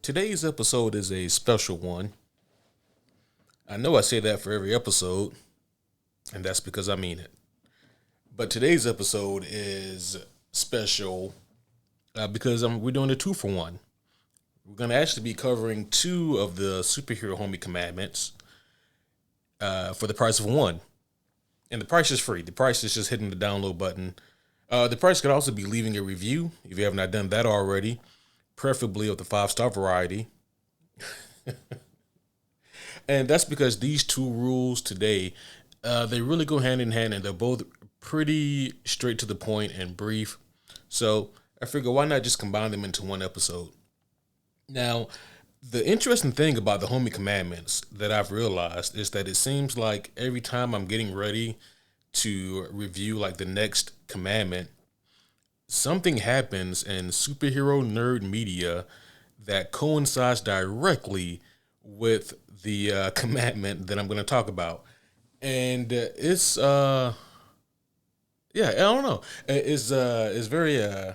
Today's episode is a special one. I know I say that for every episode, and that's because I mean it. But today's episode is special because we're doing a two for one. We're going to actually be covering two of the superhero homie commandments for the price of one. And the price is free. The price is just hitting the download button. The price could also be leaving a review if you have not done that already, preferably of the 5-star variety. And that's because these two rules today, they really go hand in hand, and they're both pretty straight to the point and brief. So I figure why not just combine them into one episode? Now, the interesting thing about the homie commandments that I've realized is that it seems like every time I'm getting ready to review like the next commandment, something happens in superhero nerd media that coincides directly with the commandment that I'm going to talk about. And yeah, I don't know. It's very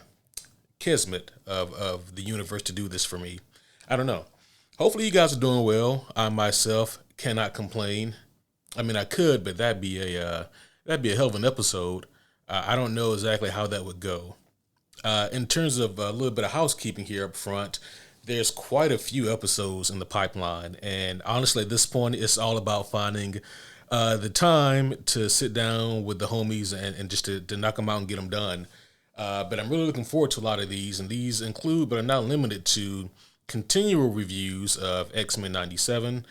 kismet of the universe to do this for me. I don't know. Hopefully you guys are doing well. I myself cannot complain. I mean, I could, but that'd be a hell of an episode. I don't know exactly how that would go. In terms of a little bit of housekeeping here up front, there's quite a few episodes in the pipeline, and honestly, at this point, it's all about finding the time to sit down with the homies and just to knock them out and get them done. But I'm really looking forward to a lot of these, and these include, but are not limited to, continual reviews of X-Men 97.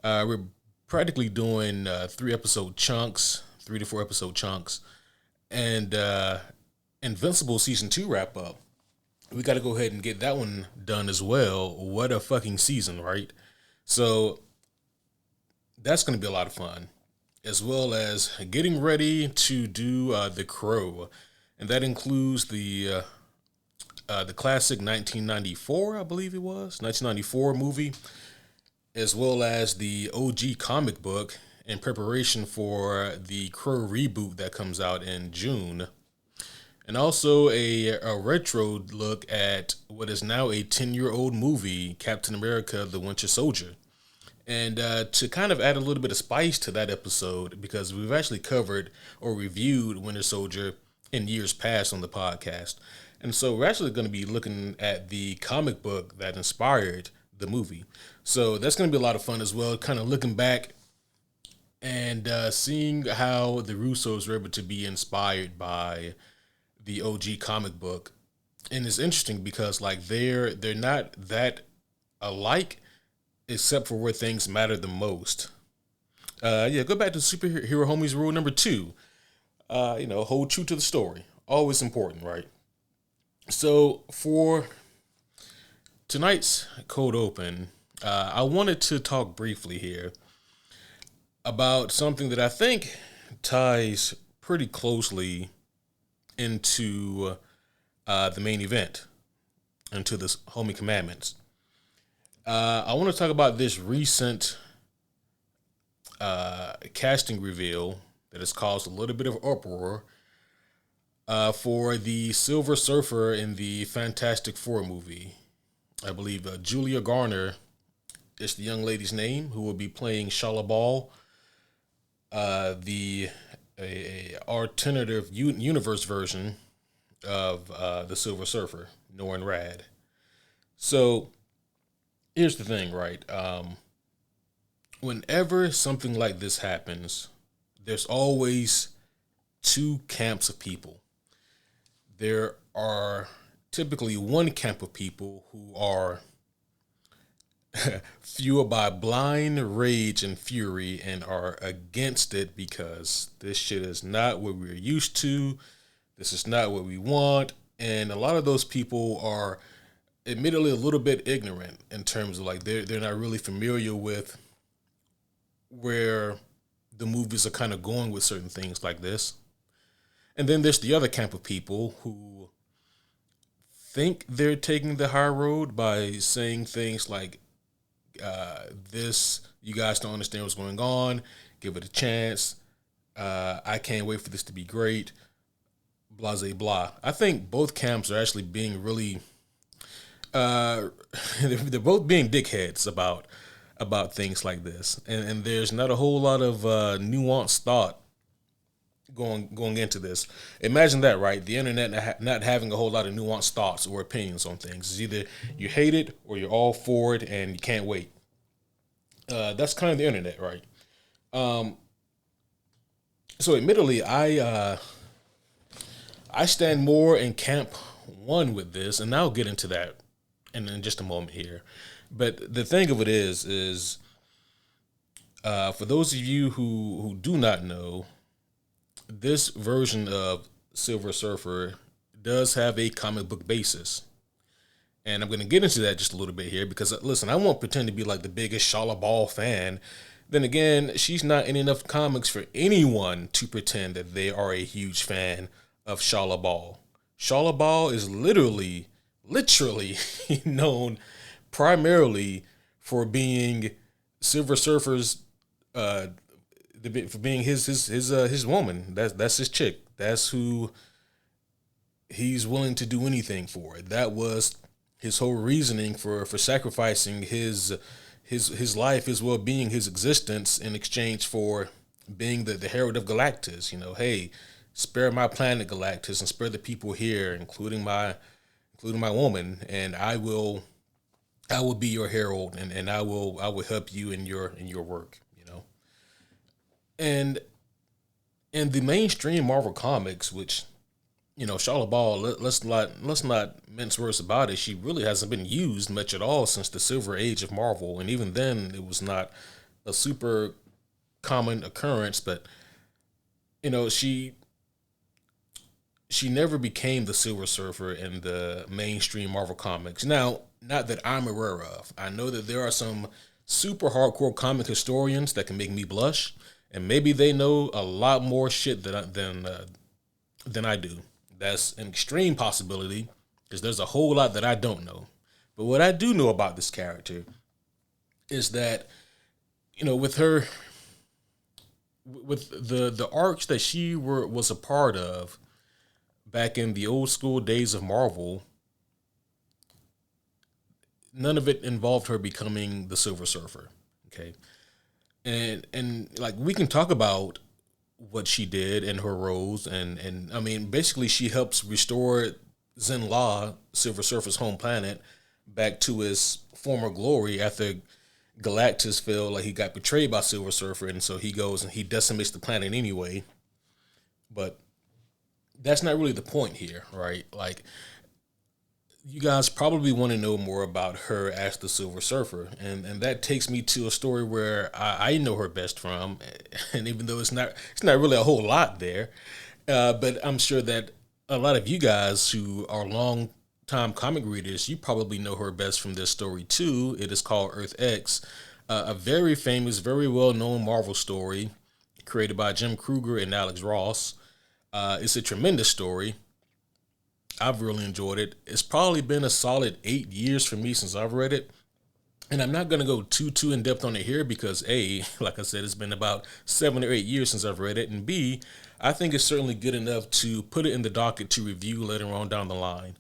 We're practically doing 3 episode chunks, 3 to 4 episode chunks, and Invincible season 2 wrap up. We got to go ahead and get that one done as well. What a fucking season, right? So that's going to be a lot of fun, as well as getting ready to do The Crow, and that includes the classic 1994, I believe it was 1994 movie, as well as the OG comic book in preparation for the Crow reboot that comes out in June. And also a retro look at what is now a 10-year-old movie, Captain America, The Winter Soldier. And to kind of add a little bit of spice to that episode, because we've actually covered or reviewed Winter Soldier in years past on the podcast. And so we're actually going to be looking at the comic book that inspired the movie. So that's going to be a lot of fun as well, kind of looking back and seeing how the Russos were able to be inspired by the OG comic book. And it's interesting because like they're not that alike except for where things matter the most. Go back to superhero homies rule number 2. Hold true to the story. Always important, right? So for tonight's cold open, I wanted to talk briefly here about something that I think ties pretty closely into the main event, into the homie commandments. I want to talk about this recent casting reveal that has caused a little bit of uproar for the Silver Surfer in the Fantastic Four movie. I believe Julia Garner is the young lady's name who will be playing Shala Ball, the alternative universe version of the Silver Surfer, Norrin Rad. So here's the thing, right? Whenever something like this happens, there's always two camps of people. There are typically one camp of people who are fueled by blind rage and fury and are against it because this shit is not what we're used to. This is not what we want. And a lot of those people are admittedly a little bit ignorant in terms of like they're not really familiar with where the movies are kind of going with certain things like this. And then there's the other camp of people who think they're taking the high road by saying things like, you guys don't understand what's going on, give it a chance, I can't wait for this to be great, blah, blah, blah. I think both camps are actually being really uh, they're both being dickheads about things like this, and there's not a whole lot of nuanced thought going into this. Imagine that, right? The internet not having a whole lot of nuanced thoughts or opinions on things. It's either you hate it or you're all for it and you can't wait. That's kind of the internet, right? Um, so, admittedly, I stand more in camp one with this, and I'll get into that in just a moment here. But the thing of it is, for those of you who do not know, this version of Silver Surfer does have a comic book basis. And I'm going to get into that just a little bit here because, listen, I won't pretend to be like the biggest Shala Ball fan. Then again, she's not in enough comics for anyone to pretend that they are a huge fan of Shala Ball. Shala Ball is literally known primarily for being Silver Surfer's, uh, for being his woman. That's his chick. That's who he's willing to do anything for. That was his whole reasoning for sacrificing his life, his well being, his existence in exchange for being the herald of Galactus. You know, hey, spare my planet Galactus and spare the people here, including my woman, and I will be your herald, and I will help you in your work. You know, and in the mainstream Marvel comics, which Charlotte Ball, let's not mince words about it. She really hasn't been used much at all since the Silver Age of Marvel, and even then, it was not a super common occurrence. But she never became the Silver Surfer in the mainstream Marvel comics. Now, not that I'm aware of. I know that there are some super hardcore comic historians that can make me blush, and maybe they know a lot more shit than I do. That's an extreme possibility because there's a whole lot that I don't know. But what I do know about this character is that with her, with the arcs that she was a part of back in the old school days of Marvel, none of it involved her becoming the Silver Surfer. Okay, and like we can talk about what she did and her roles, and I mean basically she helps restore Zen-La, Silver Surfer's home planet, back to his former glory after Galactus felt like he got betrayed by Silver Surfer, and so he goes and he decimates the planet anyway. But that's not really the point here, right? Like, you guys probably want to know more about her as the Silver Surfer, and that takes me to a story where I know her best from, and even though it's not really a whole lot there, but I'm sure that a lot of you guys who are long time comic readers, you probably know her best from this story too. It is called Earth X, a very famous, very well known Marvel story created by Jim Kruger and Alex Ross. It's a tremendous story. I've really enjoyed it. It's probably been a solid 8 years for me since I've read it. And I'm not gonna go too in depth on it here because A, like I said, it's been about 7 or 8 years since I've read it, and B, I think it's certainly good enough to put it in the docket to review later on down the line.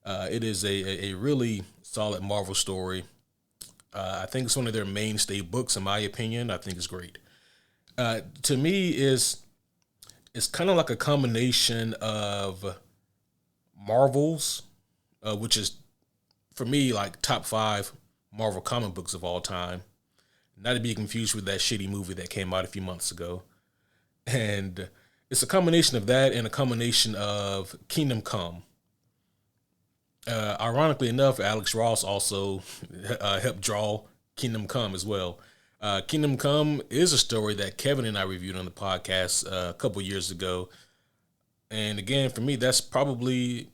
It is a really solid Marvel story. I think it's one of their mainstay books, in my opinion. I think it's great. To me, it's kind of like a combination of Marvels, which is for me like top five Marvel comic books of all time. Not to be confused with that shitty movie that came out a few months ago. And it's a combination of that and a combination of Kingdom Come. Ironically enough, Alex Ross also helped draw Kingdom Come as well. Kingdom Come is a story that Kevin and I reviewed on the podcast a couple years ago. And again, for me, that's probably,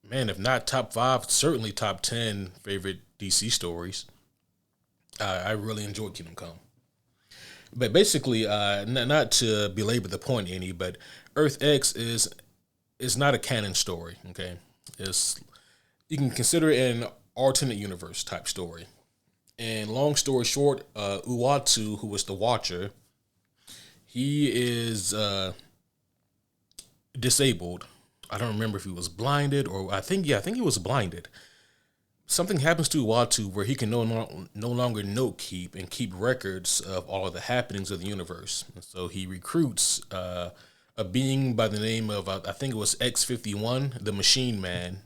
man, if not top five, certainly top 10 favorite DC stories. I really enjoyed Kingdom Come. But basically, not to belabor the point any, but Earth X is not a canon story. Okay, it's, you can consider it an alternate universe type story. And long story short, Uatu, who was the Watcher, he is disabled. I don't remember if he was blinded or I think he was blinded. something happens to Uatu where he can no longer note keep and keep records of all of the happenings of the universe. And so he recruits a being by the name of, I think it was X-51, the Machine Man,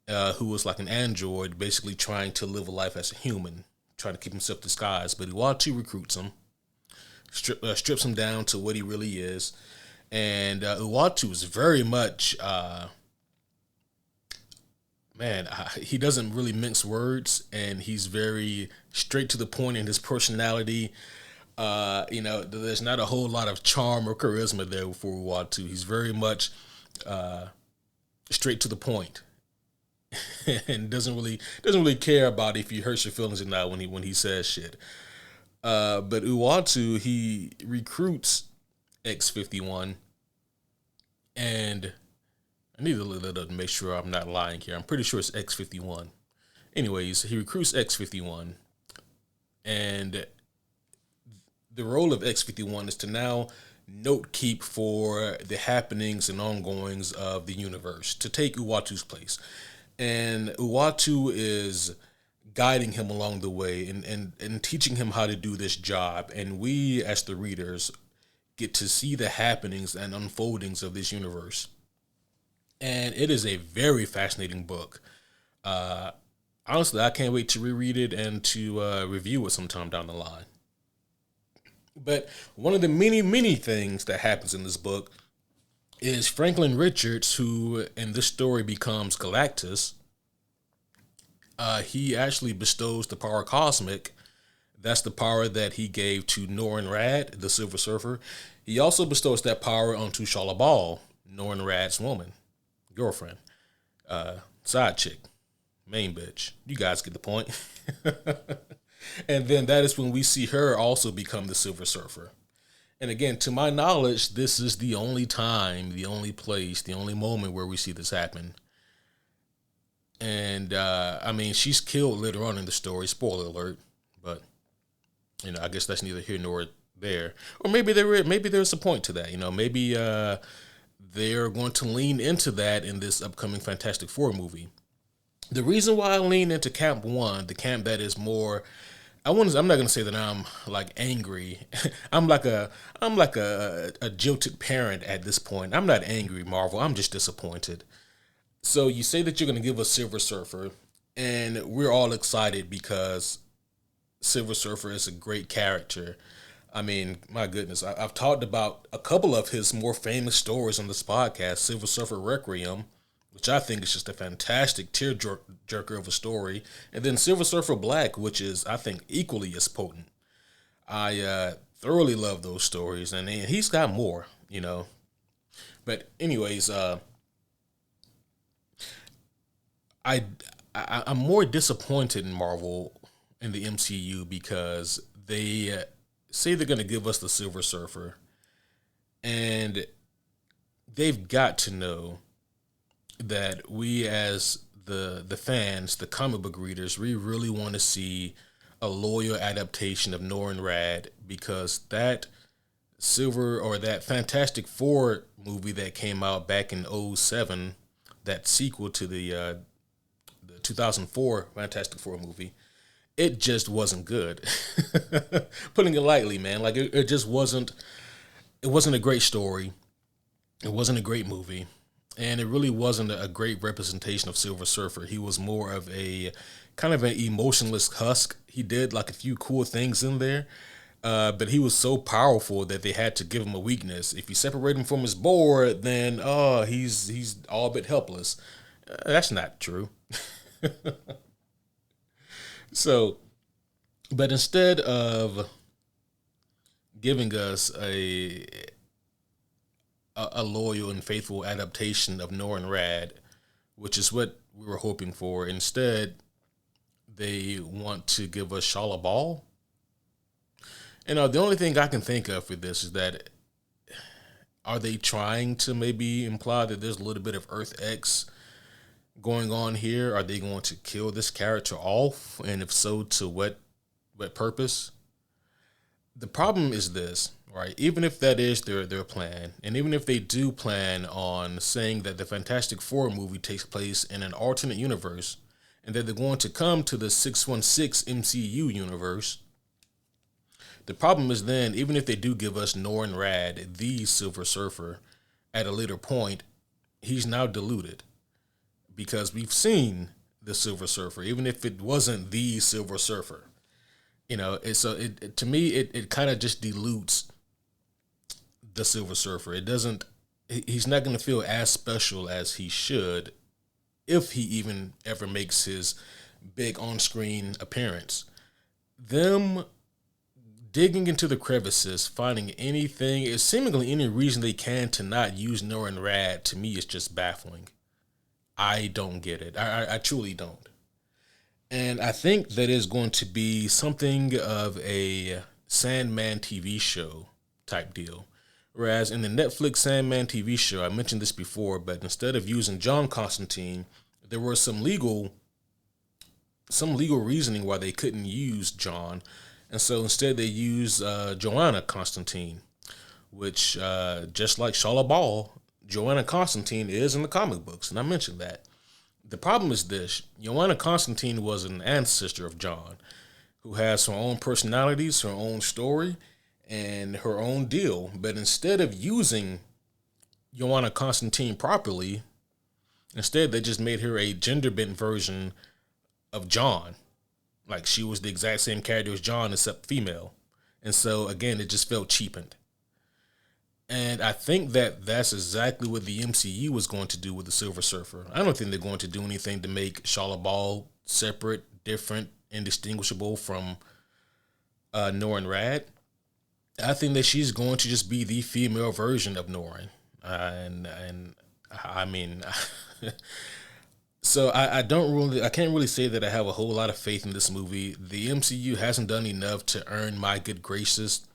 who was like an android, basically trying to live a life as a human, trying to keep himself disguised. But Uatu recruits him, strips him down to what he really is. And Uatu is very much he doesn't really mince words, and he's very straight to the point in his personality. There's not a whole lot of charm or charisma there for Uatu. He's very much straight to the point, and doesn't really care about if he hurts your feelings or not when he says shit. But Uatu, he recruits X-51, and I need to look that up to make sure I'm not lying here. I'm pretty sure it's X-51. Anyways, he recruits X-51, and the role of X-51 is to now note keep for the happenings and ongoings of the universe, to take Uatu's place. And Uatu is guiding him along the way and teaching him how to do this job. And we, as the readers, get to see the happenings and unfoldings of this universe. And it is a very fascinating book. Honestly, I can't wait to reread it and to review it sometime down the line. But one of the many, many things that happens in this book is Franklin Richards, who in this story becomes Galactus. He actually bestows the power cosmic. That's the power that he gave to Norrin Radd, the Silver Surfer. He also bestows that power onto Shala Bal, Norrin Radd's woman, girlfriend, side chick, main bitch. You guys get the point. And then that is when we see her also become the Silver Surfer. And again, to my knowledge, this is the only time, the only place, the only moment where we see this happen. And she's killed later on in the story. Spoiler alert, but I guess that's neither here nor there. Or maybe there's a point to that. Maybe they're going to lean into that in this upcoming Fantastic Four movie. The reason why I lean into Camp One, the camp that is more, I'm not going to say that I'm like angry. I'm like a jilted parent at this point. I'm not angry, Marvel. I'm just disappointed. So you say that you're going to give us Silver Surfer, and we're all excited because Silver Surfer is a great character. I mean, my goodness, I've talked about a couple of his more famous stories on this podcast, Silver Surfer Requiem, which I think is just a fantastic tearjerker of a story, and then Silver Surfer Black, which is, I think, equally as potent. I thoroughly love those stories, and he's got more, But anyways, I'm more disappointed in Marvel in the MCU because they say they're going to give us the Silver Surfer, and they've got to know that we as the fans, the comic book readers, we really want to see a loyal adaptation of Norrin Radd, because that that Fantastic Four movie that came out back in '07, that sequel to the 2004 Fantastic Four movie, it just wasn't good. Putting it lightly, man. Like it just wasn't. It wasn't a great story. It wasn't a great movie, and it really wasn't a great representation of Silver Surfer. He was more of a kind of an emotionless husk. He did like a few cool things in there, but he was so powerful that they had to give him a weakness. If you separate him from his board, then he's all but helpless. That's not true. So, but instead of giving us a loyal and faithful adaptation of Norrin Radd, which is what we were hoping for, instead they want to give us Shala Bal. And the only thing I can think of for this is that, are they trying to maybe imply that there's a little bit of Earth X going on here? Are they going to kill this character off? And if so, to what purpose? The problem is this, right? Even if that is their plan, and even if they do plan on saying that the Fantastic Four movie takes place in an alternate universe, and that they're going to come to the 616 MCU universe. The problem is then, even if they do give us Norrin Radd, the Silver Surfer, at a later point, he's now diluted because we've seen the Silver Surfer, even if it wasn't the Silver Surfer. To me, it kind of just dilutes the Silver Surfer. It doesn't. He's not going to feel as special as he should if he even ever makes his big on-screen appearance. Them digging into the crevices, finding anything, seemingly any reason they can to not use Norrin Radd, to me is just baffling. I don't get it. I truly don't. And I think that is going to be something of a Sandman TV show type deal. Whereas in the Netflix Sandman TV show, I mentioned this before, but instead of using John Constantine, there was some legal reasoning why they couldn't use John. And so instead they used Joanna Constantine, which just like Shala Ball, Joanna Constantine is in the comic books. And I mentioned that. The problem is this: Joanna Constantine was an ancestor of John, who has her own personalities, her own story, and her own deal. But instead of using Joanna Constantine properly, instead they just made her a gender bent version of John. Like she was the exact same character as John, except female. And so again, it just felt cheapened. And I think that that's exactly what the MCU was going to do with the Silver Surfer. I don't think they're going to do anything to make Shala Ball separate, different, indistinguishable from Norrin Radd. I think that she's going to just be the female version of Norrin. And I mean, so I can't really say that I have a whole lot of faith in this movie. The MCU hasn't done enough to earn my good graces.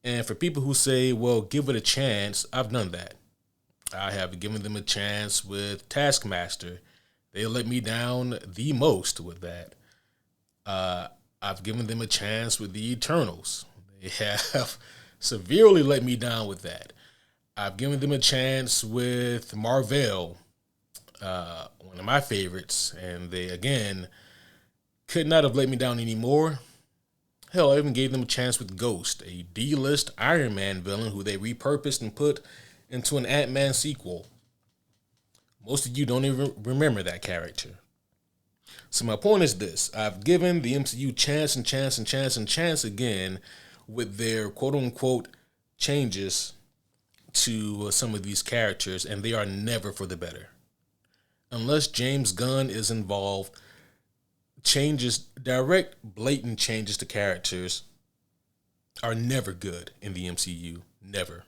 And for people who say, well, give it a chance, I've done that. I have given them a chance with Taskmaster. They let me down the most with that. I've given them a chance with the Eternals. They have severely let me down with that. I've given them a chance with Marvel, one of my favorites, and they, again, could not have let me down anymore. Hell, I even gave them a chance with Ghost, a D-list Iron Man villain who they repurposed and put into an Ant-Man sequel. Most of you don't even remember that character. So my point is this: I've given the MCU chance and chance and chance and chance again with their quote-unquote changes to some of these characters, and they are never for the better. Unless James Gunn is involved, direct, blatant changes to characters are never good in the MCU. Never.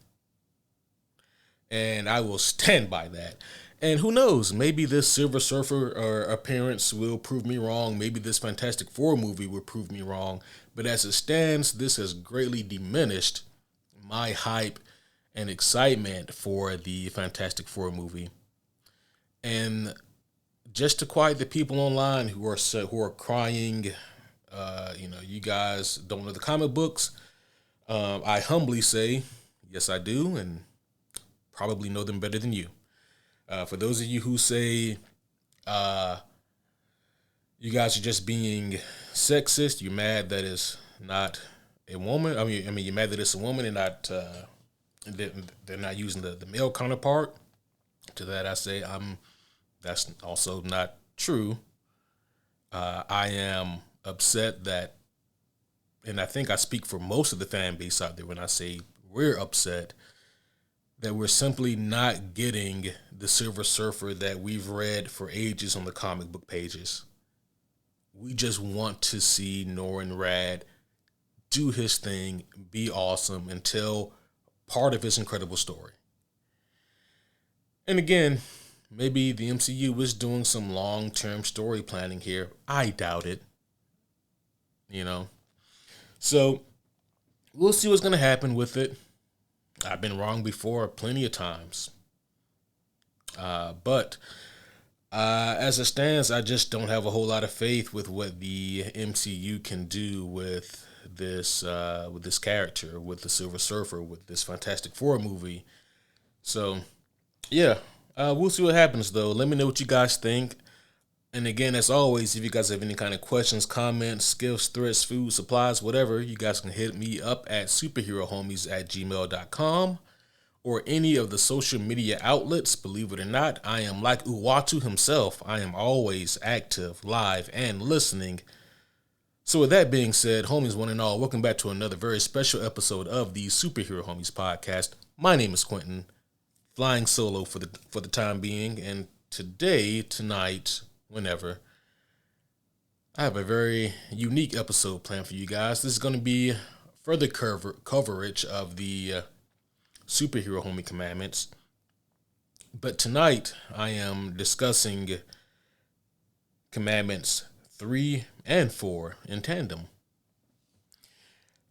And I will stand by that. And who knows, maybe this Silver Surfer appearance will prove me wrong. Maybe this Fantastic Four movie will prove me wrong. But as it stands, this has greatly diminished my hype and excitement for the Fantastic Four movie. And just to quiet the people online who are crying, you guys don't know the comic books, I humbly say, yes, I do, and probably know them better than you. For those of you who say you guys are just being sexist, you're mad that it's not a woman. I mean, you're mad that it's a woman and not they're not using the male counterpart. To that, I say that's also not true. I am upset that, and I think I speak for most of the fan base out there when I say we're upset that we're simply not getting the Silver Surfer that we've read for ages on the comic book pages. We just want to see Norrin Radd do his thing, be awesome, and tell part of his incredible story. And again, maybe the MCU is doing some long-term story planning here. I doubt it. So we'll see what's going to happen with it. I've been wrong before plenty of times. But as it stands, I just don't have a whole lot of faith with what the MCU can do with this character, with the Silver Surfer, with this Fantastic Four movie. So, yeah, we'll see what happens, though. Let me know what you guys think. And again, as always, if you guys have any kind of questions, comments, skills, threats, food, supplies, whatever, you guys can hit me up at superherohomies@gmail.com or any of the social media outlets. Believe it or not, I am like Uwatu himself. I am always active, live, and listening. So with that being said, homies one and all, welcome back to another very special episode of the Superhero Homies podcast. My name is Quentin, flying solo for the time being, and tonight, whenever, I have a very unique episode planned for you guys. This is going to be further coverage of the Superhero Homie Commandments. But tonight, I am discussing Commandments 3 and 4 in tandem.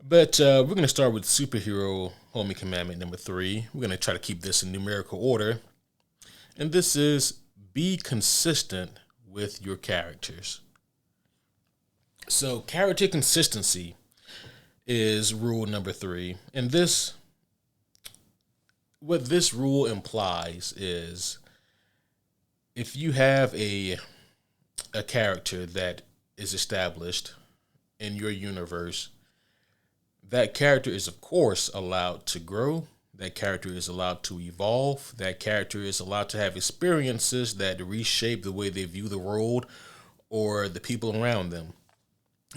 But we're going to start with Superhero Homie Commandment number 3. We're going to try to keep this in numerical order. And this is be consistent with your characters. So character consistency is rule number 3. And what this rule implies is if you have a character that is established in your universe, that character is of course allowed to grow. That character is allowed to evolve. That character is allowed to have experiences that reshape the way they view the world or the people around them.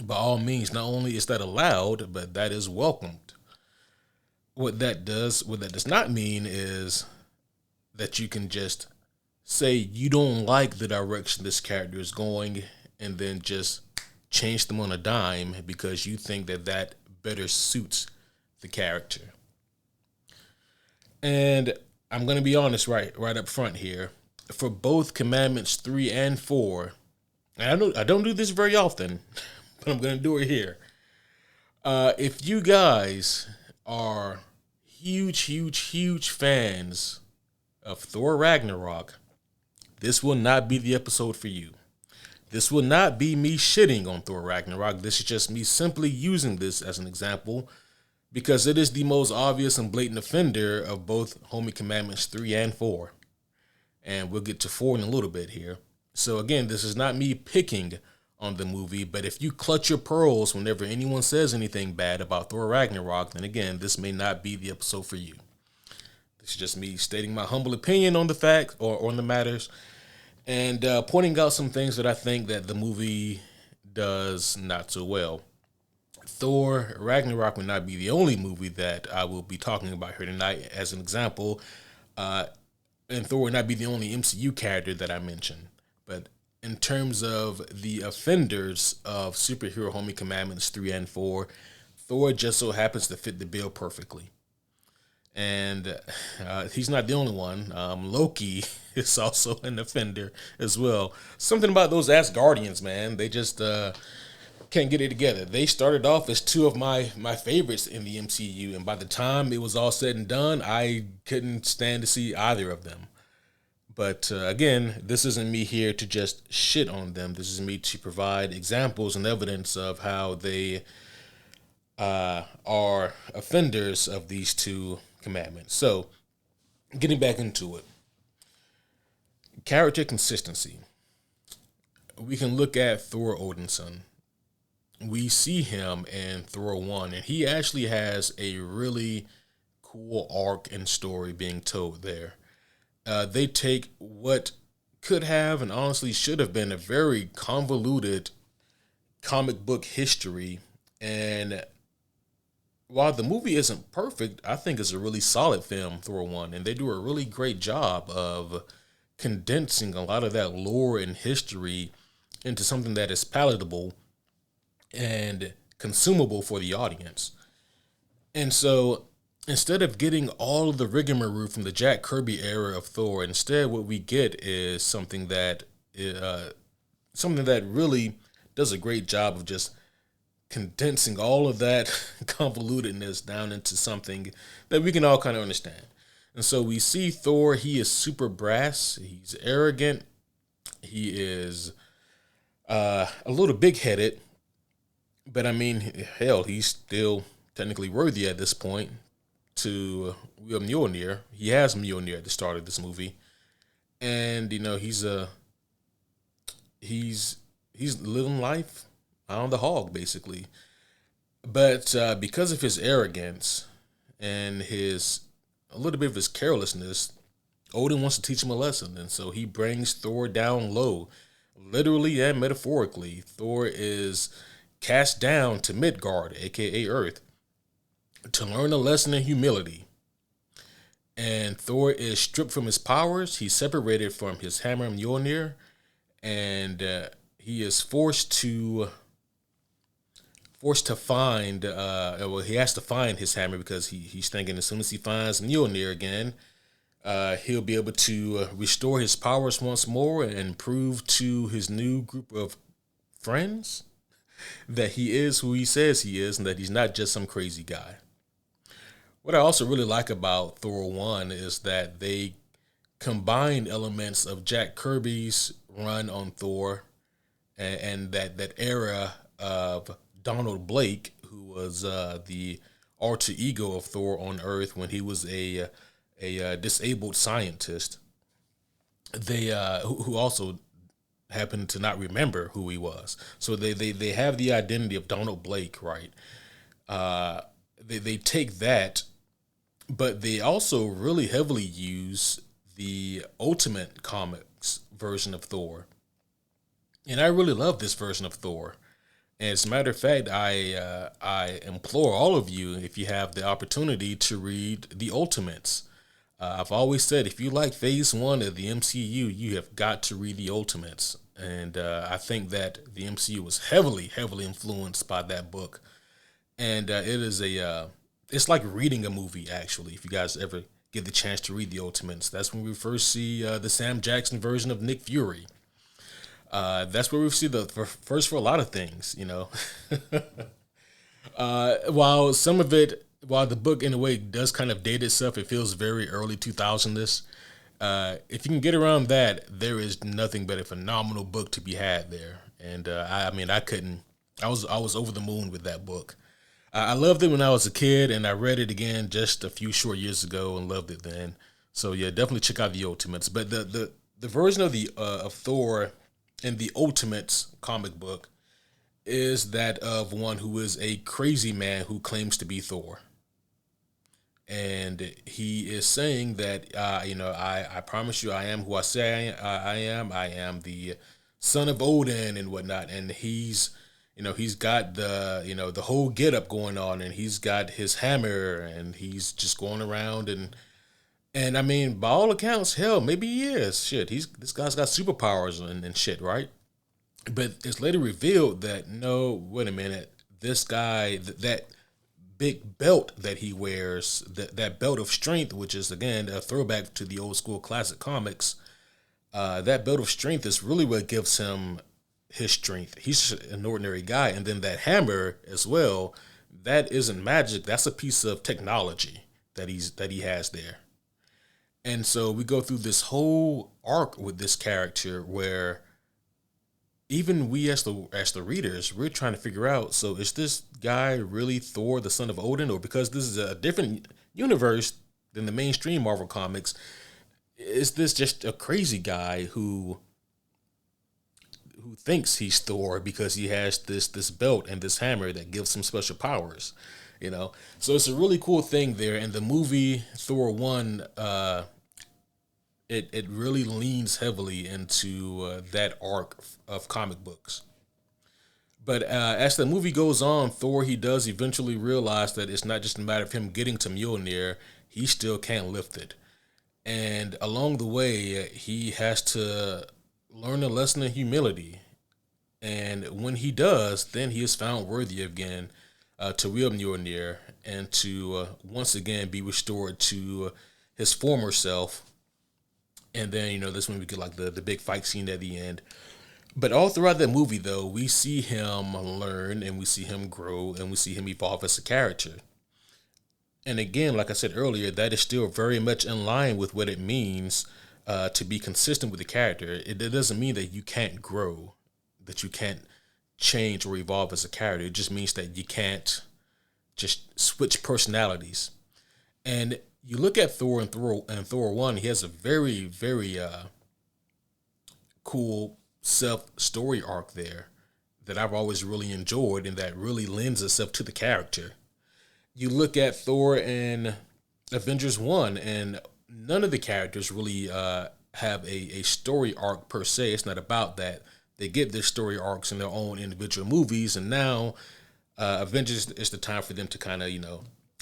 By all means, not only is that allowed, but that is welcomed. What that does not mean is that you can just say you don't like the direction this character is going and then just change them on a dime because you think that better suits the character. And I'm going to be honest right up front here. For both Commandments 3 and 4, and I don't do this very often, but I'm going to do it here. If you guys are huge fans of Thor Ragnarok, this will not be the episode for you. This will not be me shitting on Thor Ragnarok. This is just me simply using this as an example because it is the most obvious and blatant offender of both Homie Commandments 3 and 4. And we'll get to 4 in a little bit here. So again, this is not me picking on the movie, but if you clutch your pearls whenever anyone says anything bad about Thor Ragnarok, then again, this may not be the episode for you. This is just me stating my humble opinion on the fact or on the matters and pointing out some things that I think that the movie does not so well. Thor Ragnarok will not be the only movie that I will be talking about here tonight. As an example, and Thor will not be the only MCU character that I mention. But in terms of the offenders of Superhero Homie Commandments 3 and 4, Thor just so happens to fit the bill perfectly. And he's not the only one. Loki is also an offender as well. Something about those Asgardians, man. They just can't get it together. They started off as two of my favorites in the MCU. And by the time it was all said and done, I couldn't stand to see either of them. But again, this isn't me here to just shit on them. This is me to provide examples and evidence of how they are offenders of these two commandments. So, getting back into it. Character consistency. We can look at Thor Odinson. We see him in Thor 1, and he actually has a really cool arc and story being told there. They take what could have and honestly should have been a very convoluted comic book history, and while the movie isn't perfect, I think it's a really solid film, Thor 1, and they do a really great job of condensing a lot of that lore and history into something that is palatable and consumable for the audience. And so instead of getting all of the rigmarole from the Jack Kirby era of Thor, instead what we get is something that really does a great job of just condensing all of that convolutedness down into something that we can all kind of understand. And so we see Thor, he is super brass, he's arrogant, he is a little big-headed, but I mean, hell, he's still technically worthy at this point to wield Mjolnir. He has Mjolnir at the start of this movie. And, you know, he's a he's he's living life on the hog basically. But because of his arrogance and his a little bit of his carelessness, Odin wants to teach him a lesson, and so he brings Thor down low, literally and metaphorically. Thor is cast down to Midgard, aka Earth, to learn a lesson in humility. And Thor is stripped from his powers. He's separated from his hammer Mjolnir, and he is forced to find. Well, he has to find his hammer because he's thinking as soon as he finds Mjolnir again, he'll be able to restore his powers once more and prove to his new group of friends that he is who he says he is and that he's not just some crazy guy. What I also really like about Thor 1 is that they combine elements of Jack Kirby's run on Thor and that era of Donald Blake, who was the alter ego of Thor on Earth when he was a disabled scientist. They who also happened to not remember who he was. So they have the identity of Donald Blake, right? They take that, but they also really heavily use the Ultimate Comics version of Thor, and I really love this version of Thor. And as a matter of fact, I implore all of you, if you have the opportunity, to read the Ultimates. I've always said if you like Phase One of the MCU, you have got to read the Ultimates, and I think that the MCU was heavily influenced by that book, and it is it's like reading a movie actually. If you guys ever get the chance to read the Ultimates, that's when we first see the Sam Jackson version of Nick Fury. That's where we see the first for a lot of things, you know. While some of it, while the book in a way does kind of date itself, it feels very early 2000s. If you can get around that, there is nothing but a phenomenal book to be had there. And I mean, I couldn't. I was over the moon with that book. I loved it when I was a kid, and I read it again just a few short years ago and loved it then. So yeah, definitely check out the Ultimates. But the version of the of Thor in the Ultimates comic book is that of one who is a crazy man who claims to be Thor. And he is saying that, I promise you, I am who I say I am. I am the son of Odin and whatnot. And he's got the whole get up going on, and he's got his hammer, and he's just going around and I mean, by all accounts, hell, maybe he is. Shit, this guy's got superpowers and shit, right? But it's later revealed that no, wait a minute, this guy that big belt that he wears, that belt of strength, which is again a throwback to the old school classic comics. That belt of strength is really what gives him his strength. He's just an ordinary guy, and then that hammer as well. That isn't magic. That's a piece of technology that he has there. And so we go through this whole arc with this character where even we as the readers, we're trying to figure out, so is this guy really Thor, the son of Odin, or because this is a different universe than the mainstream Marvel comics, is this just a crazy guy who thinks he's Thor because he has this belt and this hammer that gives him special powers, you know? So it's a really cool thing there. And the movie Thor 1, it really leans heavily into that arc of comic books. But as the movie goes on, Thor, he does eventually realize that it's not just a matter of him getting to Mjolnir, he still can't lift it. And along the way, he has to learn a lesson in humility. And when he does, then he is found worthy again to wield Mjolnir and to once again be restored to his former self. And then, this when we get like the big fight scene at the end. But all throughout that movie, though, we see him learn and we see him grow and we see him evolve as a character. And again, like I said earlier, that is still very much in line with what it means to be consistent with the character. It doesn't mean that you can't grow, that you can't change or evolve as a character. It just means that you can't just switch personalities. And you look at Thor and Thor 1, he has a very, very cool self story arc there that I've always really enjoyed and that really lends itself to the character. You look at Thor in Avengers 1, and none of the characters really have a story arc per se. It's not about that. They get their story arcs in their own individual movies, and now Avengers is the time for them to kind of,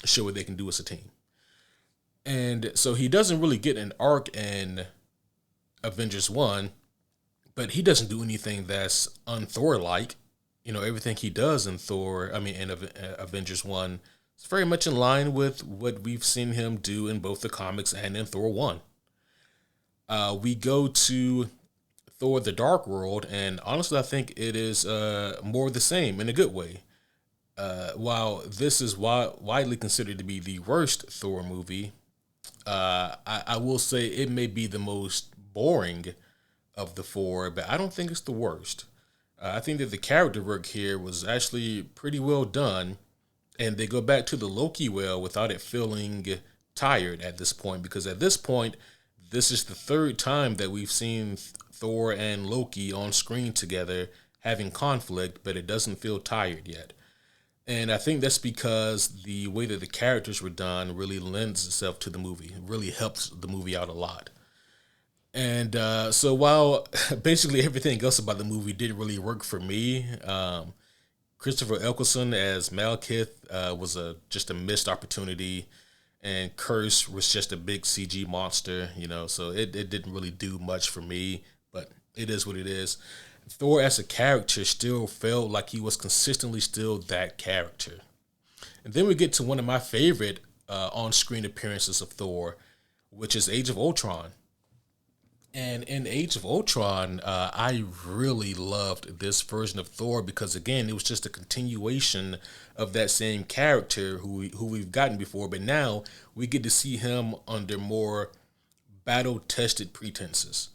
show what they can do as a team. And so he doesn't really get an arc in Avengers 1, but he doesn't do anything that's unthor like. Everything he does in Avengers 1 is very much in line with what we've seen him do in both the comics and in Thor 1. We go to Thor the Dark World, and honestly, I think it is more of the same in a good way. While this is widely considered to be the worst Thor movie, I will say it may be the most boring of the four, but I don't think it's the worst. I think that the character work here was actually pretty well done, and they go back to the Loki well without it feeling tired at this point, because at this point, this is the third time that we've seen Thor and Loki on screen together having conflict, but it doesn't feel tired yet. And I think that's because the way that the characters were done really lends itself to the movie. It really helps the movie out a lot. And so while basically everything else about the movie didn't really work for me, Christopher Eccleston as Malekith was just a missed opportunity, and Curse was just a big CG monster, so it didn't really do much for me, but it is what it is. Thor as a character still felt like he was consistently still that character. And then we get to one of my favorite on-screen appearances of Thor, which is Age of Ultron. And in Age of Ultron, I really loved this version of Thor because, again, it was just a continuation of that same character who we've gotten before, but now we get to see him under more battle-tested pretenses.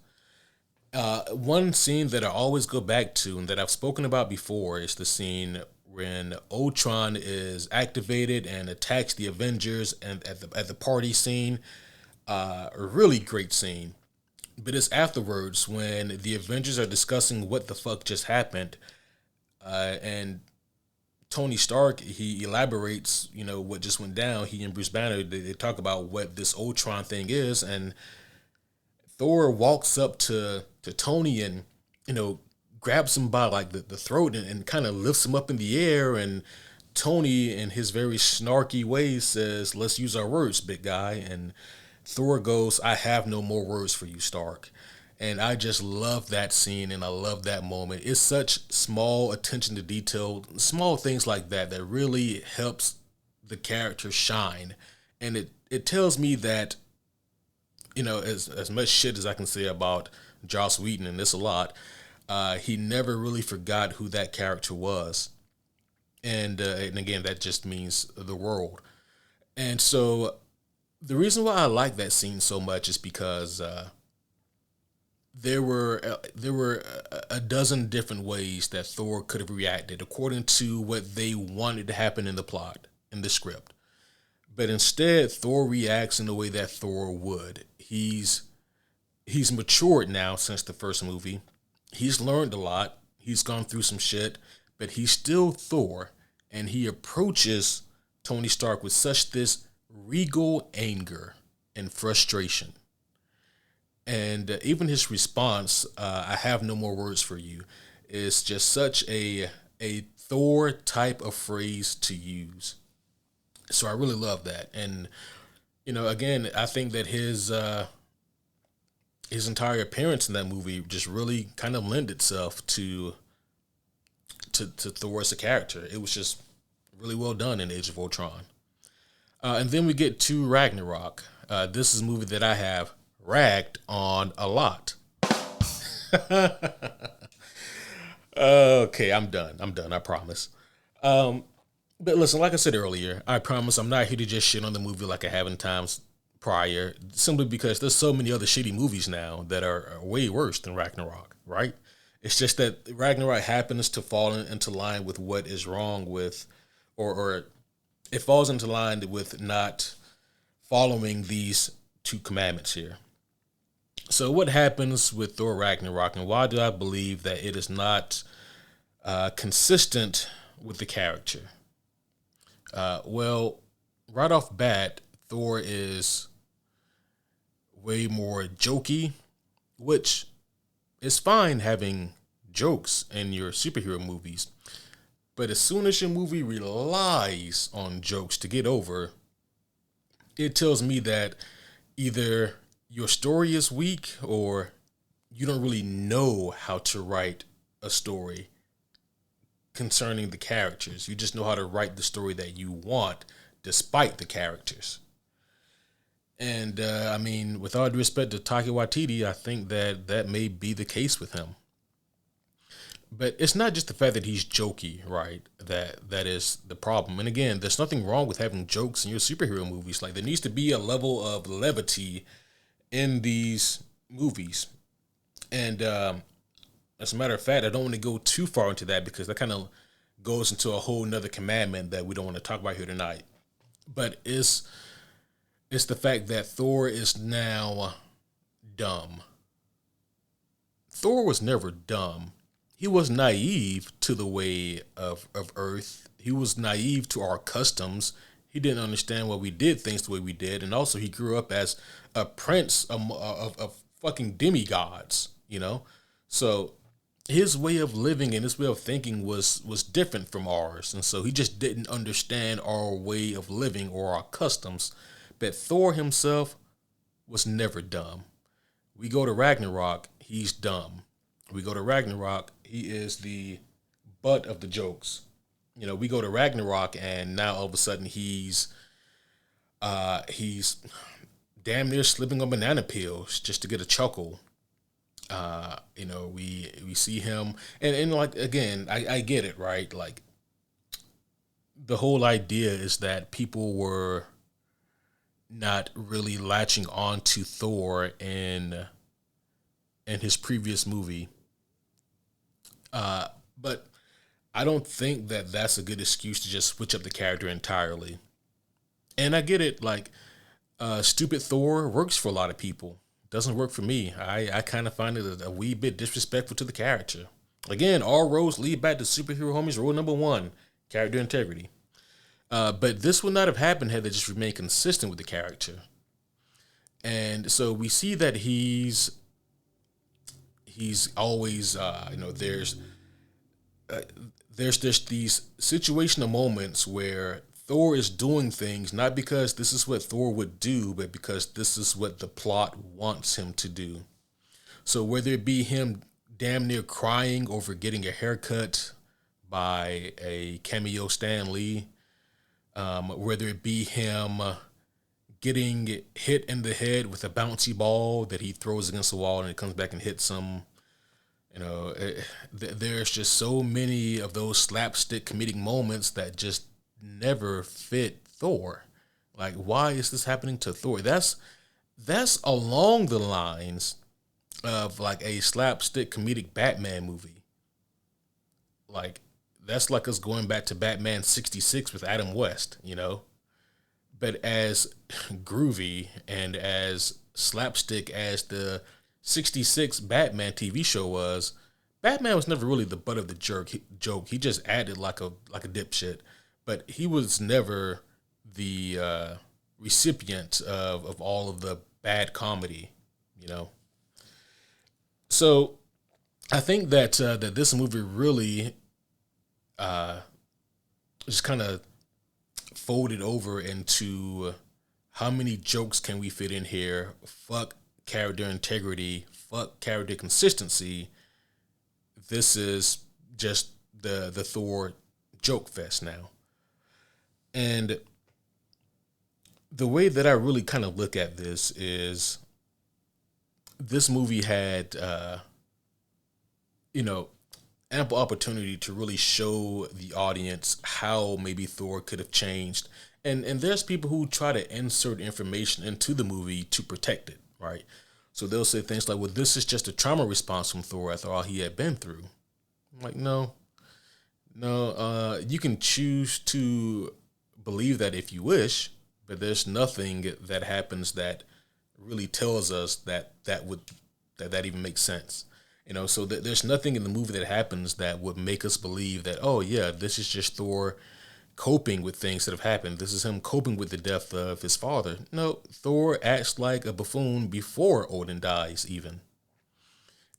One scene that I always go back to and that I've spoken about before is the scene when Ultron is activated and attacks the Avengers and at the party scene. A really great scene. But it's afterwards when the Avengers are discussing what the fuck just happened, and Tony Stark, he elaborates, what just went down. He and Bruce Banner, they talk about what this Ultron thing is, and Thor walks up to Tony and, grabs him by like the throat and kind of lifts him up in the air, and Tony, in his very snarky way, says, "Let's use our words, big guy." And Thor goes, "I have no more words for you, Stark." And I just love that scene and I love that moment. It's such small attention to detail, small things like that that really helps the character shine. And it tells me that, as much shit as I can say about Joss Whedon, and this a lot, he never really forgot who that character was. And again, that just means the world. And so the reason why I like that scene so much is because there were a dozen different ways that Thor could have reacted according to what they wanted to happen in the plot, in the script. But instead, Thor reacts in the way that Thor would. He's matured now since the first movie. He's learned a lot. He's gone through some shit, but he's still Thor, and he approaches Tony Stark with such this regal anger and frustration. And even his response, "I have no more words for you," is just such a Thor type of phrase to use. So I really love that. And again, I think that his entire appearance in that movie just really kind of lend itself to Thor as a character. It was just really well done in Age of Ultron. And then we get to Ragnarok. This is a movie that I have ragged on a lot. Okay, I'm done. I promise. But listen, like I said earlier, I promise I'm not here to just shit on the movie like I have in times prior, simply because there's so many other shitty movies now that are way worse than Ragnarok, right? It's just that Ragnarok happens to fall into line with what is wrong with, or it falls into line with not following these two commandments here. So what happens with Thor Ragnarok, and why do I believe that it is not consistent with the character? Well, right off bat, Thor is way more jokey, which is fine having jokes in your superhero movies. But as soon as your movie relies on jokes to get over, it tells me that either your story is weak or you don't really know how to write a story concerning the characters. You just know how to write the story that you want despite the characters. And I mean, with all due respect to Taika Waititi, I think that that may be the case with him. But it's not just the fact that he's jokey, right? That is the problem. And again, there's nothing wrong with having jokes in your superhero movies. Like there needs to be a level of levity in these movies. And as a matter of fact, I don't want to go too far into that because that kind of goes into a whole nother commandment that we don't want to talk about here tonight. But it's the fact that Thor is now dumb. Thor was never dumb. He was naive to the way of Earth. He was naive to our customs. He didn't understand why we did things the way we did. And also, he grew up as a prince of fucking demigods, you know? So his way of living and his way of thinking was different from ours. And so he just didn't understand our way of living or our customs. But Thor himself was never dumb. We go to Ragnarok, he's dumb. We go to Ragnarok, he is the butt of the jokes. You know, we go to Ragnarok and now all of a sudden he's damn near slipping on banana peels just to get a chuckle. You know, we see him and like again, I get it, right? Like the whole idea is that people were not really latching on to Thor in his previous movie. But I don't think that that's a good excuse to just switch up the character entirely. And I get it, like stupid Thor works for a lot of people. Doesn't work for me. I kind of find it a wee bit disrespectful to the character. Again, all roads lead back to superhero homies. Rule number one: character integrity. But this would not have happened had they just remained consistent with the character. And so we see that he's always uh, there's just these situational moments where Thor is doing things not because this is what Thor would do, but because this is what the plot wants him to do. So whether it be him damn near crying over getting a haircut by a cameo Stan Lee, whether it be him getting hit in the head with a bouncy ball that he throws against the wall and it comes back and hits him. You know, there's just so many of those slapstick comedic moments that just never fit Thor. Like, why is this happening to Thor? That's along the lines of like a slapstick comedic Batman movie. Like, that's like us going back to Batman 66 with Adam West, you know? But as groovy and as slapstick as the 66 Batman TV show was, Batman was never really the butt of the joke. He just acted like a dipshit, but he was never the recipient of all of the bad comedy, you know. So I think that this movie really just kind of folded over into how many jokes can we fit in here? Fuck character integrity, fuck character consistency. This is just the Thor joke fest now. And the way that I really kind of look at this is this movie had you know, ample opportunity to really show the audience how maybe Thor could have changed. And there's people who try to insert information into the movie to protect it, right? So they'll say things like, well, this is just a trauma response from Thor after all he had been through. I'm like, no, you can choose to believe that if you wish, but there's nothing that happens that really tells us that even makes sense. So there's nothing in the movie that happens that would make us believe that, oh yeah, this is just Thor coping with things that have happened. This is him coping with the death of his father. No, Thor acts like a buffoon before Odin dies, even.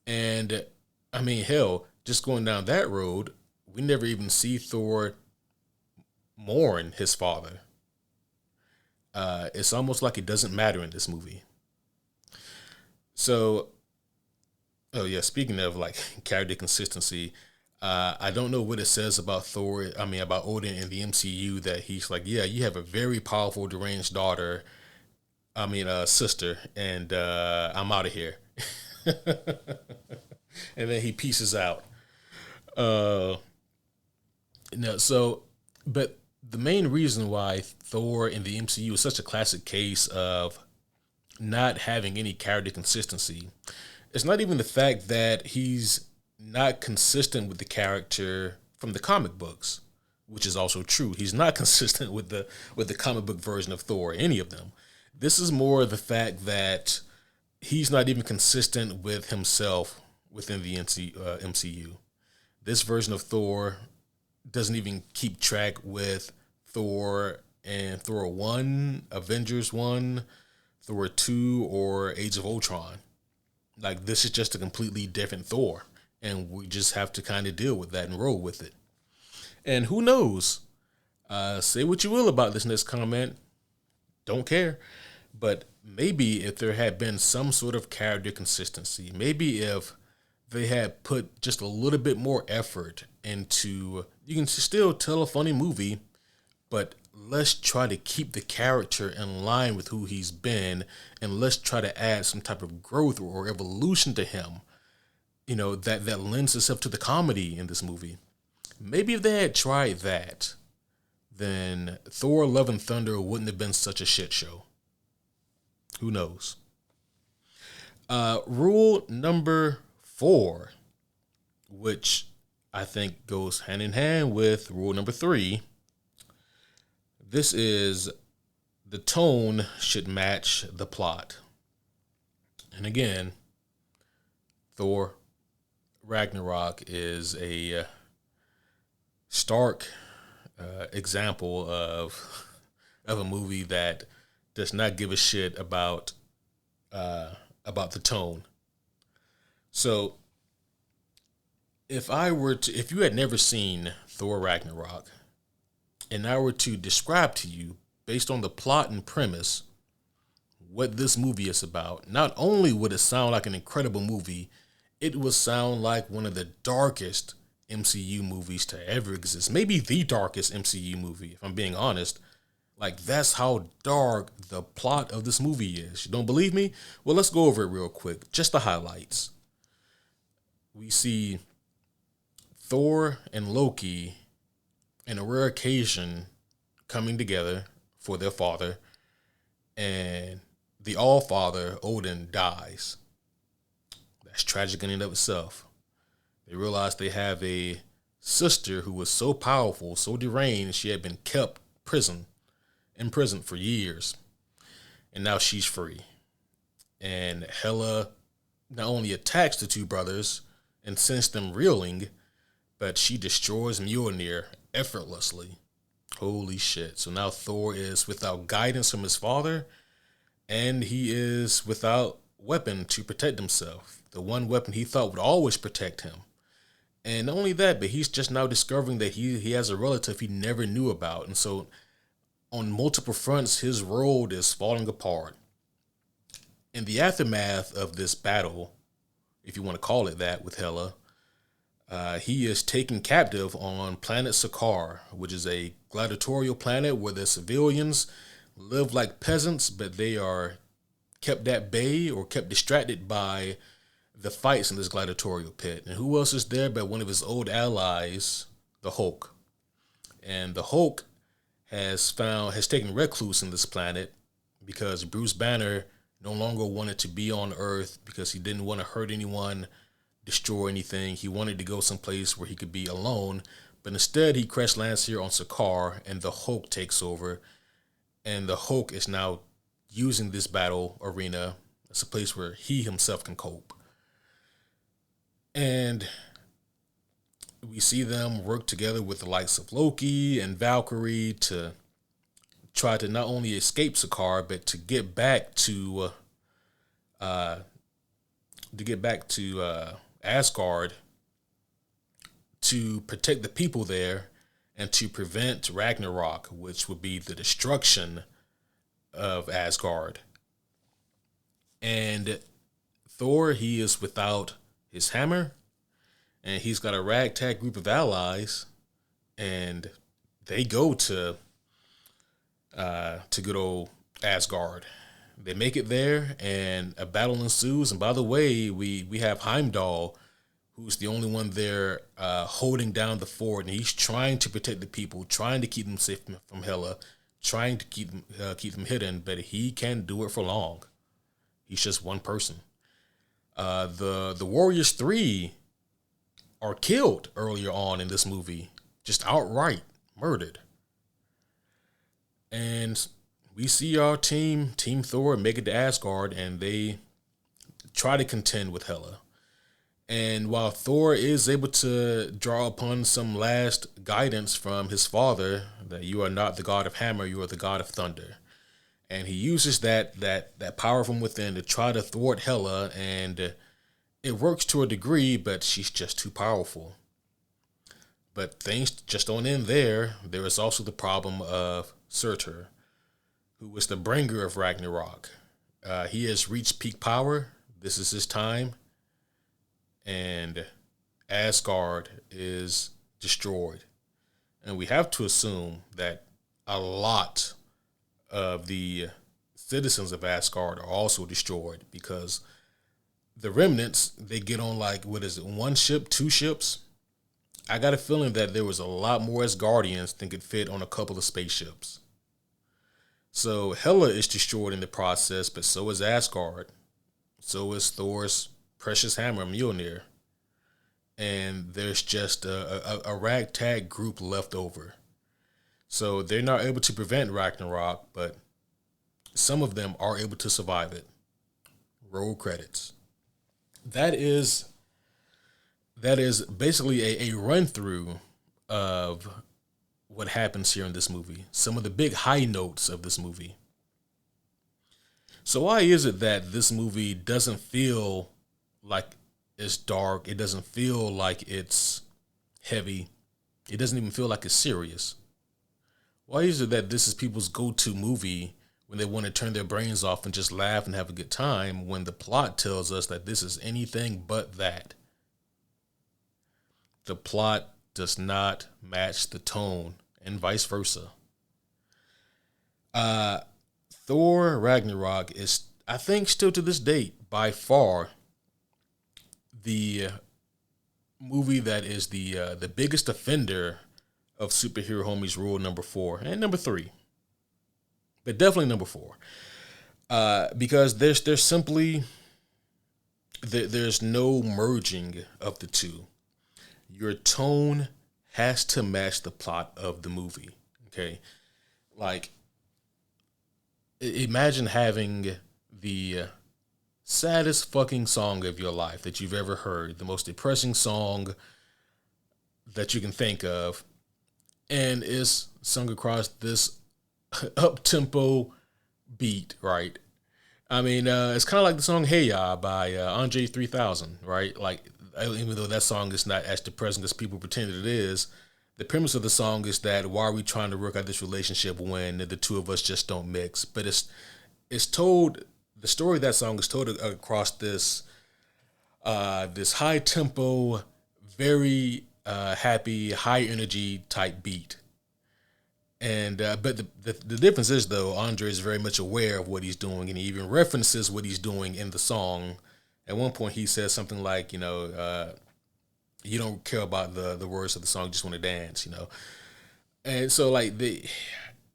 And I mean, hell, just going down that road, we never even see Thor mourn his father. It's almost like it doesn't matter in this movie. So, oh yeah, speaking of like character consistency, I don't know what it says about Thor. I mean, about Odin in the MCU that he's like, yeah, you have a very powerful deranged daughter. I mean, sister, and I'm out of here. And then he pieces out. Uh, no, so, but the main reason why Thor in the MCU is such a classic case of not having any character consistency, it's not even the fact that he's not consistent with the character from the comic books, which is also true. He's not consistent with the comic book version of Thor, any of them. This is more the fact that he's not even consistent with himself within the MCU. This version of Thor doesn't even keep track with Thor and Thor 1, Avengers 1, Thor 2, or Age of Ultron. Like, this is just a completely different Thor. And we just have to kind of deal with that and roll with it. And who knows? Say what you will about this next comment. Don't care. But maybe if there had been some sort of character consistency, maybe if they had put just a little bit more effort into, you can still tell a funny movie, but let's try to keep the character in line with who he's been, and let's try to add some type of growth or evolution to him, that lends itself to the comedy in this movie. Maybe if they had tried that, then Thor Love and Thunder wouldn't have been such a shit show. Who knows? Rule number 4, which I think goes hand in hand with rule number 3. This is, the tone should match the plot. And again, Thor Ragnarok is a stark example of a movie that does not give a shit about the tone. So if you had never seen Thor Ragnarok, and I were to describe to you, based on the plot and premise, what this movie is about, not only would it sound like an incredible movie, it would sound like one of the darkest MCU movies to ever exist. Maybe the darkest MCU movie, if I'm being honest. Like, that's how dark the plot of this movie is. You don't believe me? Well, let's go over it real quick. Just the highlights. We see Thor and Loki, in a rare occasion, coming together for their father, and the All-Father, Odin, dies. That's tragic in and of itself. They realize they have a sister who was so powerful, so deranged, she had been kept in prison for years. And now she's free. And Hela not only attacks the two brothers and sends them reeling, but she destroys Mjolnir effortlessly. Holy shit. So now Thor is without guidance from his father, and he is without weapon to protect himself. The one weapon he thought would always protect him. And not only that, but he's just now discovering that he has a relative he never knew about. And so on multiple fronts, his road is falling apart. In the aftermath of this battle, if you want to call it that, with Hela, he is taken captive on planet Sakaar, which is a gladiatorial planet where the civilians live like peasants, but they are kept at bay or kept distracted by the fights in this gladiatorial pit. And who else is there but one of his old allies, the Hulk. And the Hulk has taken recluse in this planet because Bruce Banner no longer wanted to be on Earth because he didn't want to hurt anyone, destroy anything. He wanted to go someplace where he could be alone, but instead he crash lands here on Sakaar, and the Hulk takes over, and the Hulk is now using this battle arena as a place where he himself can cope. And we see them work together with the likes of Loki and Valkyrie to try to not only escape Sakaar, but to get back to Asgard to protect the people there and to prevent Ragnarok, which would be the destruction of Asgard. And Thor, he is without his hammer, and he's got a ragtag group of allies, and they go to good old Asgard. They make it there, and a battle ensues. And by the way, we have Heimdall, who's the only one there holding down the fort, and he's trying to protect the people, trying to keep them safe from Hela, trying to keep them hidden, but he can't do it for long. He's just one person. The Warriors 3 are killed earlier on in this movie, just outright murdered. And we see our Team Thor, make it to Asgard, and they try to contend with Hela. And while Thor is able to draw upon some last guidance from his father, that you are not the god of hammer, you are the god of thunder. And he uses that power from within to try to thwart Hela, and it works to a degree, but she's just too powerful. But things just don't end there. There is also the problem of Surtur, who was the bringer of Ragnarok. He has reached peak power. This is his time. And Asgard is destroyed. And we have to assume that a lot of the citizens of Asgard are also destroyed, because the remnants, they get on like, what is it, one ship, two ships? I got a feeling that there was a lot more Asgardians than could fit on a couple of spaceships. So Hela is destroyed in the process, but so is Asgard. So is Thor's precious hammer, Mjolnir. And there's just a ragtag group left over. So they're not able to prevent Ragnarok, but some of them are able to survive it. Roll credits. That is basically a run through of what happens here in this movie. Some of the big high notes of this movie. So why is it that this movie doesn't feel like it's dark? It doesn't feel like it's heavy. It doesn't even feel like it's serious. Why is it that this is people's go-to movie when they want to turn their brains off and just laugh and have a good time, when the plot tells us that this is anything but that? The plot does not match the tone, and vice versa. Thor Ragnarok is, I think, still to this date, by far the movie that is the biggest offender of superhero homies rule number 4 and number 3, but definitely number 4, because there's simply there's no merging of the two. Your tone has to match the plot of the movie. Okay, like imagine having the saddest fucking song of your life that you've ever heard, the most depressing song that you can think of, and it's sung across this up-tempo beat, right? I mean, it's kind of like the song Hey Ya by Andre 3000, right? Like, even though that song is not as depressing as people pretend it is, the premise of the song is that why are we trying to work out this relationship when the two of us just don't mix? But it's told, the story of that song is told across this this high tempo, very happy, high energy type beat. And but the difference is, though, Andre is very much aware of what he's doing, and he even references what he's doing in the song. At one point, he says something like, you don't care about the words of the song, you just want to dance, And so, like,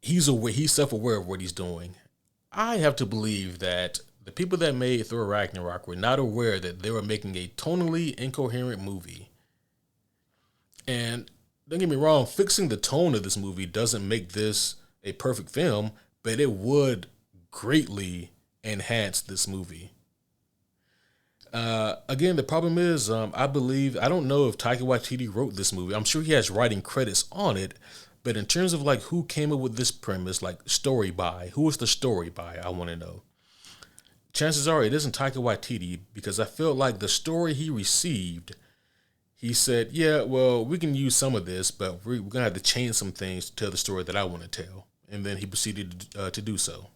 he's self-aware of what he's doing. I have to believe that the people that made Thor Ragnarok were not aware that they were making a tonally incoherent movie. And don't get me wrong, fixing the tone of this movie doesn't make this a perfect film, but it would greatly enhanced this movie. Again, the problem is, I don't know if Taika Waititi wrote this movie. I'm sure he has writing credits on it, but in terms of like who came up with this premise, like story by, who was the story by? I want to know. Chances are it isn't Taika Waititi because I feel like the story he received, he said, yeah, well, we can use some of this, but we're going to have to change some things to tell the story that I want to tell. And then he proceeded to do so.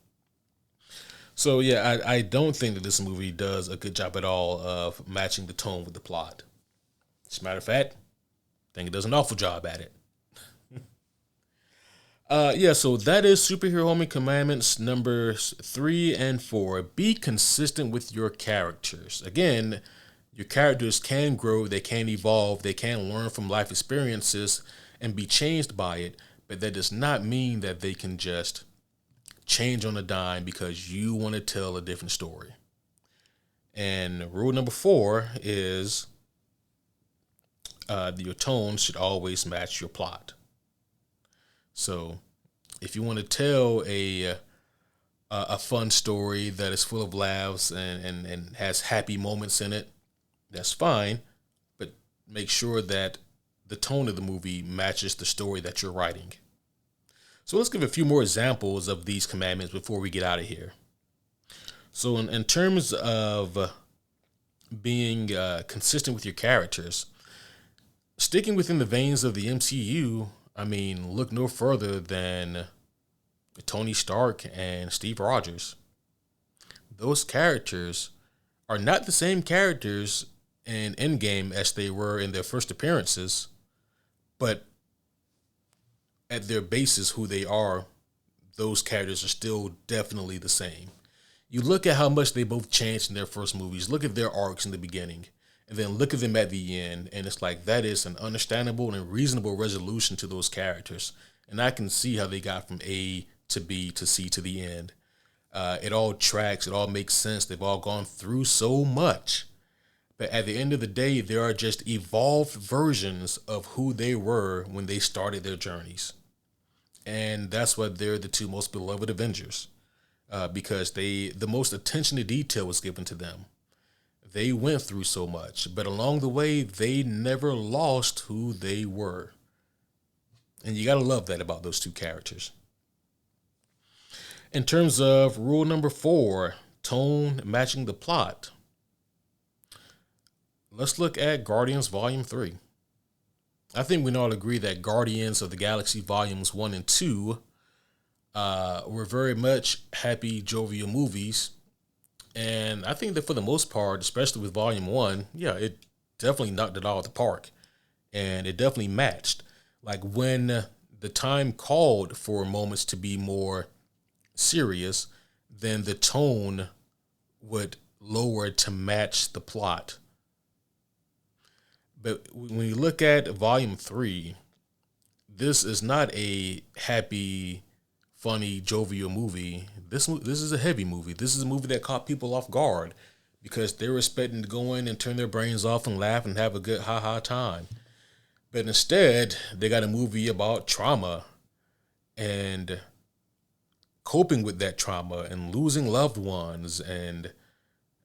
So, yeah, I don't think that this movie does a good job at all of matching the tone with the plot. As a matter of fact, I think it does an awful job at it. Yeah, so that is Superhero Homie Commandments numbers 3 and 4. Be consistent with your characters. Again, your characters can grow, they can evolve, they can learn from life experiences and be changed by it, but that does not mean that they can just change on a dime because you want to tell a different story. And rule number 4 is your tone should always match your plot. So if you want to tell a fun story that is full of laughs and has happy moments in it, that's fine, but make sure that the tone of the movie matches the story that you're writing. So let's give a few more examples of these commandments before we get out of here. So in terms of being consistent with your characters, sticking within the veins of the MCU, I mean, look no further than Tony Stark and Steve Rogers. Those characters are not the same characters in Endgame as they were in their first appearances, but at their basis, who they are, those characters are still definitely the same. You look at how much they both changed in their first movies, look at their arcs in the beginning, and then look at them at the end, and it's like that is an understandable and reasonable resolution to those characters. And I can see how they got from A to B to C to the end. It all tracks, it all makes sense. They've all gone through so much. But at the end of the day, they are just evolved versions of who they were when they started their journeys. And that's why they're the two most beloved Avengers, because the most attention to detail was given to them. They went through so much, but along the way, they never lost who they were. And you got to love that about those two characters. In terms of rule number 4, tone matching the plot, let's look at Guardians Volume 3. I think we can all agree that Guardians of the Galaxy Volumes 1 and 2 were very much happy, jovial movies. And I think that for the most part, especially with Volume 1, yeah, it definitely knocked it out of the park. And it definitely matched. Like when the time called for moments to be more serious, then the tone would lower to match the plot. But when you look at Volume 3, this is not a happy, funny, jovial movie. This is a heavy movie. This is a movie that caught people off guard because they were expecting to go in and turn their brains off and laugh and have a good ha-ha time. But instead, they got a movie about trauma and coping with that trauma and losing loved ones. And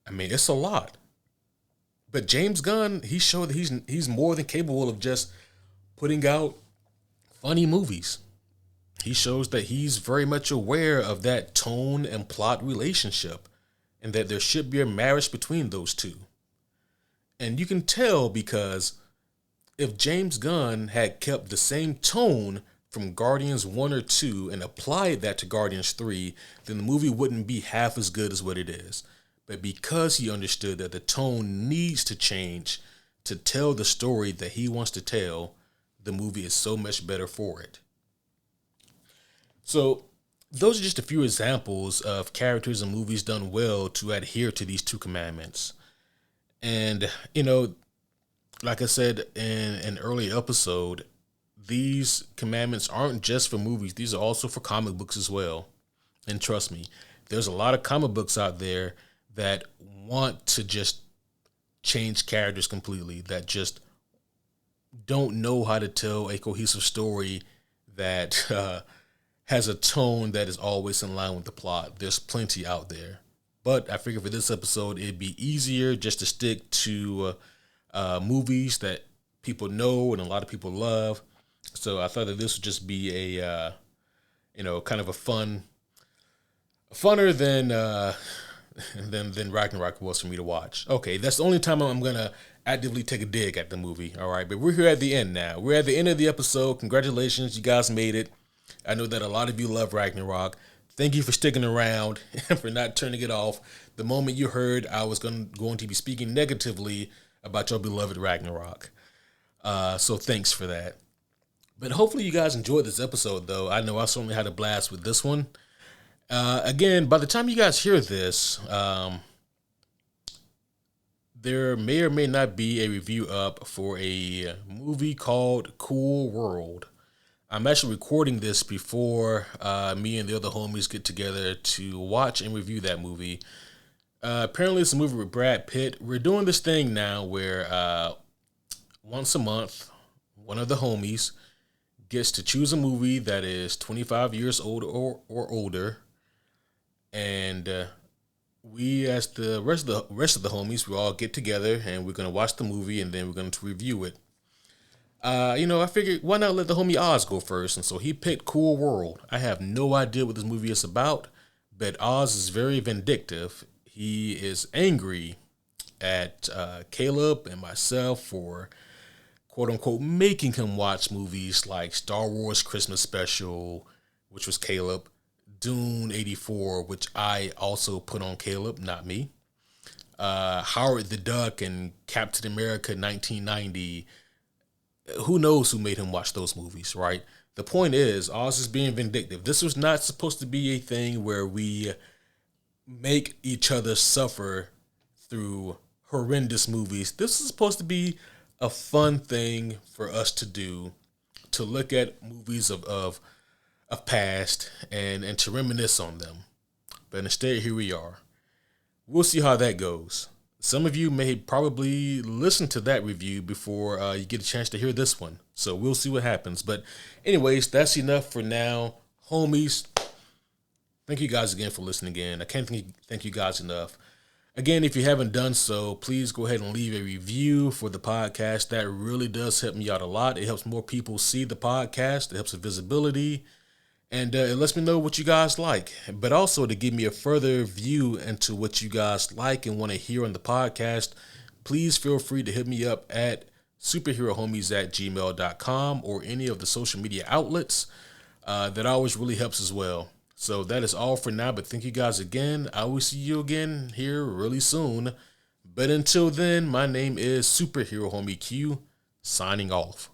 I mean, it's a lot. But James Gunn, he showed that he's more than capable of just putting out funny movies. He shows that he's very much aware of that tone and plot relationship and that there should be a marriage between those two. And you can tell because if James Gunn had kept the same tone from Guardians 1 or 2 and applied that to Guardians 3, then the movie wouldn't be half as good as what it is. But because he understood that the tone needs to change to tell the story that he wants to tell, the movie is so much better for it. So those are just a few examples of characters and movies done well to adhere to these 2 commandments. And, you know, like I said in an earlier episode, these commandments aren't just for movies. These are also for comic books as well. And trust me, there's a lot of comic books out there that want to just change characters completely, that just don't know how to tell a cohesive story that has a tone that is always in line with the plot. There's plenty out there. But I figured for this episode, it'd be easier just to stick to movies that people know and a lot of people love. So I thought that this would just be a, kind of a funner than Ragnarok was for me to watch. Okay, that's the only time I'm gonna actively take a dig at the movie. All right, but we're here at the end now. We're at the end of the episode. Congratulations, you guys made it. I know that a lot of you love Ragnarok. Thank you for sticking around and for not turning it off the moment you heard I was going to be speaking negatively about your beloved Ragnarok. So thanks for that. But hopefully you guys enjoyed this episode, though. I know I certainly had a blast with this one. Again, by the time you guys hear this, there may or may not be a review up for a movie called Cool World. I'm actually recording this before me and the other homies get together to watch and review that movie. Apparently, it's a movie with Brad Pitt. We're doing this thing now where once a month, one of the homies gets to choose a movie that is 25 years old or older. And we, as the rest of the homies, we all get together and we're gonna watch the movie and then we're going to review it. I figured why not let the homie Oz go first, and so he picked Cool World. I have no idea what this movie is about, but Oz is very vindictive. He is angry at Caleb and myself for quote unquote making him watch movies like Star Wars Christmas Special, which was Caleb, Dune 84, which I also put on Caleb, not me. Howard the Duck and Captain America 1990. Who knows who made him watch those movies, right? The point is, Oz is being vindictive. This was not supposed to be a thing where we make each other suffer through horrendous movies. This is supposed to be a fun thing for us to do, to look at movies of past and to reminisce on them. But instead, here we are. We'll see how that goes. Some of you may probably listen to that review before you get a chance to hear this one. So we'll see what happens. But anyways, that's enough for now. Homies, thank you guys again for listening again. I can't thank you guys enough. Again, if you haven't done so, please go ahead and leave a review for the podcast. That really does help me out a lot. It helps more people see the podcast. It helps with visibility. And it lets me know what you guys like, but also to give me a further view into what you guys like and want to hear on the podcast, please feel free to hit me up at superherohomies@gmail.com or any of the social media outlets. That always really helps as well. So that is all for now, but thank you guys again. I will see you again here really soon. But until then, my name is Superhero Homie Q, signing off.